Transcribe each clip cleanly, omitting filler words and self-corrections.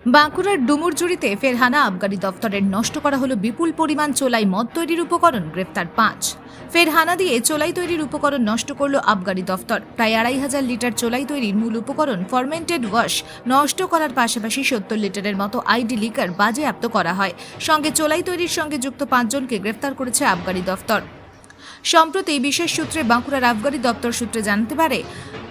বাঁকুড়ার ডুমুরজুড়িতে ফের হানা আবগারি দফতরের নষ্ট করা হলো বিপুল পরিমাণ চোলাই মদ তৈরির উপকরণ, গ্রেফতার 5। ফের হানা দিয়ে চোলাই তৈরির উপকরণ নষ্ট করল আবগারি দফতর। প্রায় 2,500 লিটার চোলাই তৈরির মূল উপকরণ ফার্মেন্টেড ওয়াশ নষ্ট করার পাশাপাশি 70 লিটারের মতো আইডি লিকার বাজেয়াপ্ত করা হয়। সঙ্গে চোলাই তৈরির সঙ্গে যুক্ত 5 জনকে গ্রেফতার করেছে আবগারি দফতর। সম্প্রতি বিশেষ সূত্রে বাঁকুড়ার আবগারি দপ্তর সূত্রে জানতে পারে,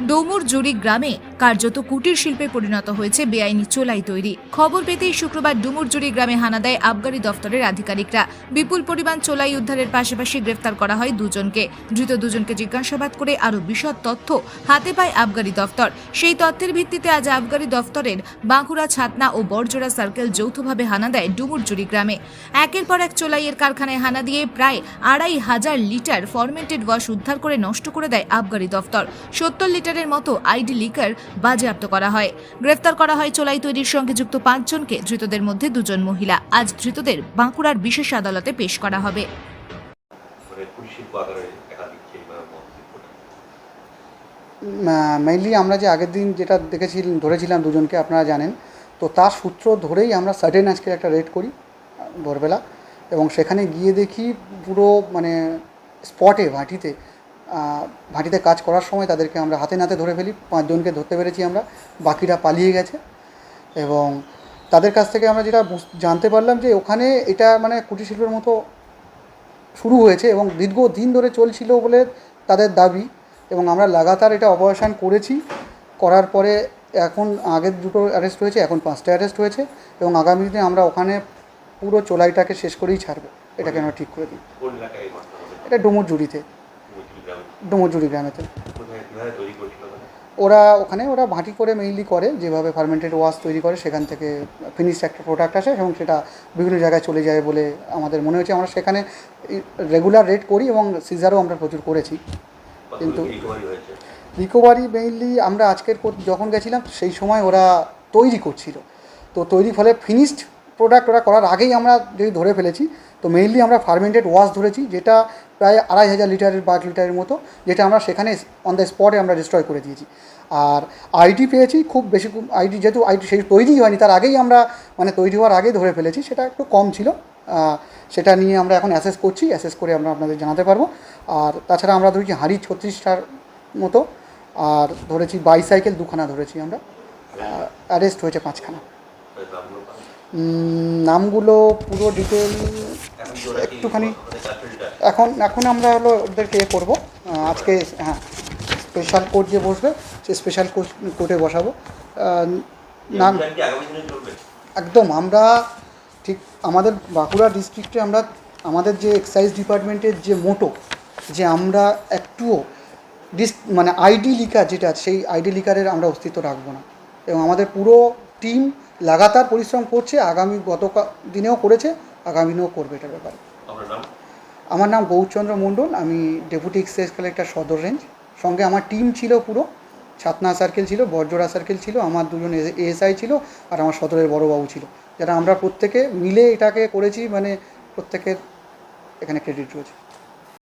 ডুমুরজুড়ি গ্রামে কার্যত কুটির শিল্পে পরিণত হয়েছে বেআইনি চোলাই তৈরি। খবর পেতেই শুক্রবার ডুমুরজুড়ি গ্রামে হানা দেয় আবগারি দপ্তরের আধিকারিকরা। বিপুল পরিমাণ চোলাই উদ্ধারের পাশাপাশি গ্রেফতার করা হয় 2 জনকে। ধৃত 2 জনকে জিজ্ঞাসাবাদ করে আরও বিশদ তথ্য হাতে পায় আবগারি দপ্তর। সেই তথ্যের ভিত্তিতে আজ আবগারি দপ্তরের বাঁকুড়া, ছাতনা ও বড়জোড়া সার্কেল যৌথভাবে হানা দেয় ডুমুরজুড়ি গ্রামে। একের পর এক চোলাইয়ের কারখানায় হানা দিয়ে প্রায় 2,500 লিটার ফার্মেন্টেড ওয়াশ উদ্ধার করে নষ্ট করে দেয় আবগারি দফতর। 70 লিটারের মতো আইডি লিকার বাজেয়াপ্ত করা হয়। গ্রেফতার করা হয় চোলাই তৈরির সঙ্গে যুক্ত 5 জনকে। ধৃতদের মধ্যে 2 জন মহিলা। আজ ধৃতদের বাঁকুড়ার বিশেষ আদালতে পেশ করা হবে। মেইনলি আমরা যে আগের দিন যেটা ধরেছিলাম 2 জনকে, আপনারা জানেন, তো তার সূত্র ধরেই আমরা সাডেন আজকে একটা রেড করি ভোরবেলা, এবং সেখানে গিয়ে দেখি পুরো স্পটে ভাটিতে কাজ করার সময় তাদেরকে আমরা হাতে নাতে ধরে ফেলি। 5 জনকে ধরতে পেরেছি আমরা, বাকিরা পালিয়ে গেছে। এবং তাদের কাছ থেকে আমরা যেটা জানতে পারলাম যে ওখানে এটা কুটির শিল্পের মতো শুরু হয়েছে এবং দীর্ঘদিন ধরে চলছিল বলে তাদের দাবি। এবং আমরা লাগাতার এটা অপারেশন করার পরে এখন আগের 2টো অ্যারেস্ট হয়েছে, এখন 5টা অ্যারেস্ট হয়েছে। এবং আগামী দিনে আমরা ওখানে পুরো চোলাইটাকে শেষ করেই ছাড়বো, এটাকে আমরা ঠিক করে দিই। এটা ডুমুরজুড়ি গ্রামেতে ওরা ভাটি করে মেইনলি করে, যেভাবে ফার্মেন্টেড ওয়াশ তৈরি করে সেখান থেকে ফিনিশড একটা প্রোডাক্ট আসে এবং সেটা বিভিন্ন জায়গায় চলে যায় বলে আমাদের মনে হচ্ছে। আমরা সেখানে রেগুলার রেড করি এবং সিজারও আমরা প্রচুর করেছি। কিন্তু রিকভারি মেইনলি আমরা যখন গেছিলাম সেই সময় ওরা তৈরি করছিল, তো তৈরি ফলে ফিনিশড প্রোডাক্ট ওরা করার আগেই আমরা যদি ধরে ফেলেছি। তো মেইনলি আমরা ফার্মেন্টেড ওয়াশ ধরেছি, যেটা প্রায় 2,500 লিটারের 5 লিটারের মতো, যেটা আমরা সেখানে অন দ্য স্পটে আমরা ডিস্ট্রয় করে দিয়েছি। আর আইডি পেয়েছি খুব বেশি, যেহেতু আইডি সেই তৈরি হয়নি, তার আগেই আমরা তৈরি হওয়ার আগেই ধরে ফেলেছি, সেটা একটু কম ছিল। সেটা নিয়ে আমরা এখন অ্যাসেস করে আমরা আপনাদের জানাতে পারবো। আর তাছাড়া আমরা ধরেছি হাঁড়ি 36টার মতো, আর ধরেছি বাইসাইকেল 2খানা ধরেছি আমরা। অ্যারেস্ট হয়েছে 5খানা। নামগুলো পুরো ডিটেল একটুখানি এখন আমরা ওদেরকে করবো আজকে। হ্যাঁ, স্পেশাল কোর্ট যে বসবে সেই স্পেশাল কোর্টে বসাবো। নাম একদম আমরা ঠিক আমাদের বাঁকুড়া ডিস্ট্রিক্টে আমাদের যে এক্সাইজ ডিপার্টমেন্টের যে মোটো, যে আমরা একটুও আইডি লিকার যেটা, সেই আইডি লিকারের আমরা অস্তিত্ব রাখবো না। এবং আমাদের পুরো টিম লাগাতার পরিশ্রম করছে, গত দিনেও করেছে, আগামী দিনেও করবে এটার ব্যাপারে। আমার নাম গৌরচন্দ্র মণ্ডল, আমি ডেপুটি এক্সাইজ কালেক্টর সদর রেঞ্জ। সঙ্গে আমার টিম ছিল পুরো, ছাতনা সার্কেল ছিল, বড়জোড়া সার্কেল ছিল, আমার 2 জন এএসআই ছিল, আর আমার সদরের বড়বাবু ছিল, যারা আমরা প্রত্যেকে মিলে এটাকে করেছি। প্রত্যেকের এখানে ক্রেডিট রয়েছে।